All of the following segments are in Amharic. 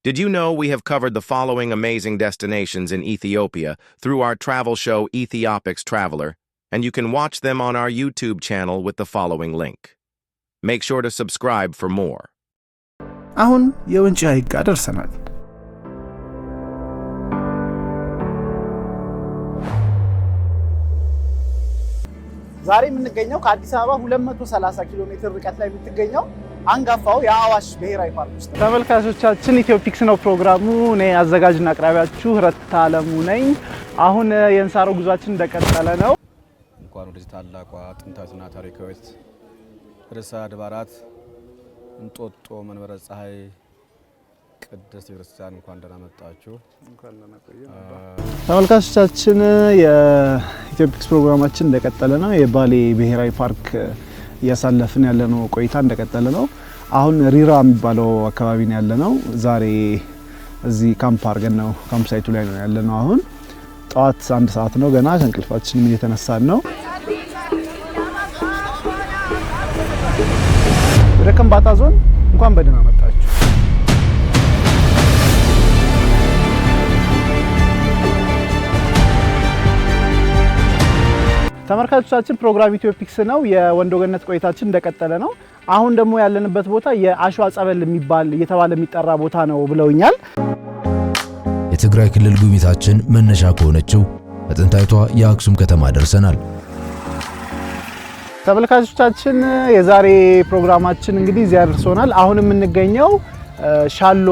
Did you know we have covered the following amazing destinations in Ethiopia through our travel show Ethiopics Traveler, and you can watch them on our YouTube channel with the following link. Make sure to subscribe for more. አሁን የወንጪ ሐይቅ ጋር ደርሰናል። ዛሬ የምንገኘው ከአዲስ አበባ 230 ኪሎ ሜትር ርቀት ላይ የምትገኘው አንጋፋው የአዋሽ ብሔራዊ ፓርክ ውስጥ ነው። ተመልካቾቻችን ኢትዮፒክስ ነው ፕሮግራሙ። እኔ አዘጋጅና አቅራቢያችሁ ረታ አለሙ ነኝ። አሁን የእንሳሮ ጉዟችን እንደቀጠለ ነው። እንኳን ወደዚህ ታላቋ ጥንታዊትና ታሪካዊት ርዕሰ አድባራት እንጦጦ መንበረ ፀሐይ ቅድስት ቤተክርስቲያን እንኳን ደህና መጣችሁ። ተመልካቾቻችን የኢትዮፒክስ ፕሮግራማችን እንደቀጠለ ነው። የባሌ ብሔራዊ ፓርክ እያሳለፍን ያለነው ቆይታ እንደቀጠለ ነው። አሁን ሪራ የሚባለው አካባቢ ነው ያለነው። ዛሬ እዚህ ካምፕ አድርገን ነው ካምፕ ሳይቱ ላይ ነው ያለነው። አሁን ጠዋት 1 ሰዓት ነው ገና ከእንቅልፋችን እየተነሳን ነው። ወደ ከምባታ ዞን እንኳን በደህና መጣችሁ። ተመልካቾቻችን ፕሮግራም ኢትዮፒክስ ነው። የወንዶ ገነት ቆይታችን እንደቀጠለ ነው። አሁን ደግሞ ያለንበት ቦታ የአሸዋ ጸበል እየተባለ የሚጠራ ቦታ ነው ብለውኛል። የትግራይ ክልል ጉብኝታችን መነሻ ከሆነችው በጥንታዊቷ የአክሱም ከተማ ደርሰናል። ተመልካቾቻችን የዛሬ ፕሮግራማችን እንግዲህ እዚያ ደርሶናል። አሁን የምንገኘው ሻሎ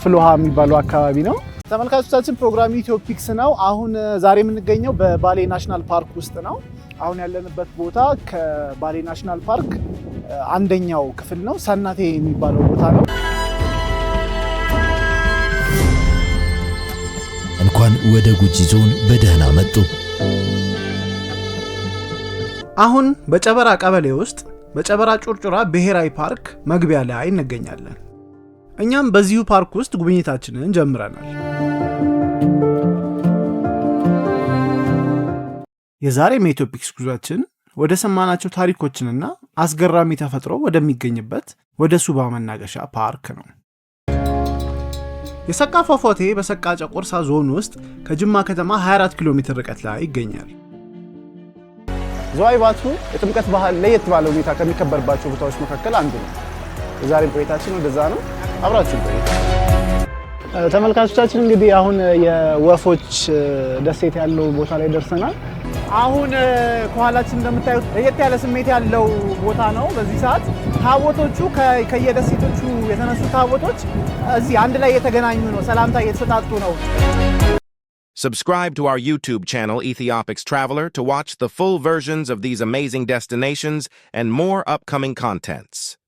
ፍልውሃ የሚባለው አካባቢ ነው። ተመልካቾቻችን ፕሮግራም ኢትዮፒክስ ነው። አሁን ዛሬ የምንገኘው በባሌ ናሽናል ፓርክ ውስጥ ነው። አሁን ያለንበት ቦታ ከባሌ ናሽናል ፓርክ አንደኛው ክፍል ነው። ሰናቴ የሚባለው ቦታ ነው። እንኳን ወደ ጉጂ ዞን በደህና መጡ። አሁን በጨበራ ቀበሌ ውስጥ በጨበራ ጩርጩራ ብሔራዊ ፓርክ መግቢያ ላይ እንገኛለን። እኛም በዚሁ ፓርክ ውስጥ ጉብኝታችንን ጀምረናል። የዛሬ ኢትዮፒክስ ጉዟችን ወደ ሰማናቸው ታሪኮችንና አስገራሚ ተፈጥሮ ወደሚገኝበት ወደ ሱባ መናገሻ ፓርክ ነው። የሰቃ ፏፏቴ በሰቃ ጨቆርሳ ዞን ውስጥ ከጅማ ከተማ 24 ኪሎ ሜትር ርቀት ላይ ይገኛል። ዝዋይ ባቱ የጥምቀት ባህል ለየት ባለ ሁኔታ ከሚከበርባቸው ቦታዎች መካከል አንዱ ነው። የዛሬ ቆይታችን ወደዛ ነው። አብራችሁን ቆዩ። ተመልካቾቻችን እንግዲህ አሁን የወፎች ደሴት ያለው ቦታ ላይ ደርሰናል። አሁን ከኋላችን እንደምታዩት ለየት ያለ ስሜት ያለው ቦታ ነው። በዚህ ሰዓት ታቦቶቹ ከየደሴቶቹ የተነሱ ታቦቶች እዚህ አንድ ላይ የተገናኙ ነው። ሰላምታ እየተሰጣጡ ነው። Subscribe to our YouTube channel Ethiopics Traveler to watch the full versions of these amazing destinations and more upcoming contents.